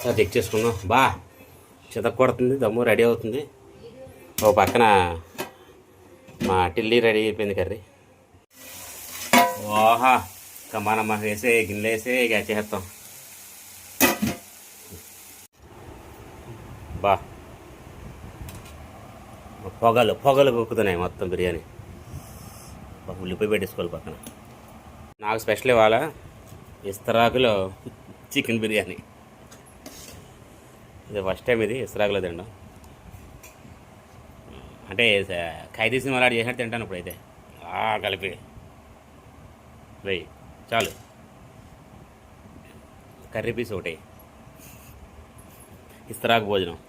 Sir check చేసుకుందాం. చితక్ కొడుతుంది, దమ్ము రెడీ అవుతుంది. ఓ పక్కన మా టిల్లీ రెడీ అయిపోయింది కర్రీ. ఓహా ఇంకా మనం వేసే గిన్నెలు వేసే ఇక చేస్తాం. పొగలు కుక్కుతున్నాయి మొత్తం బిర్యానీ. ఉల్లిపాయ పెట్టేసుకోవాలి పక్కన. నాకు స్పెషల్ ఇవాళ ఇస్తరాకులో చికెన్ బిర్యానీ. ఇది ఫస్ట్ టైం ఇది ఇస్తరాకులో తినడం. అంటే ఖైదీ సినిమాలు ఆడి చేసినట్టు తింటాను ఇప్పుడైతే. కలిపి వెయ్యి చాలు. కర్రీ పీస్ ఒకటి ఇస్తరాకు భోజనం.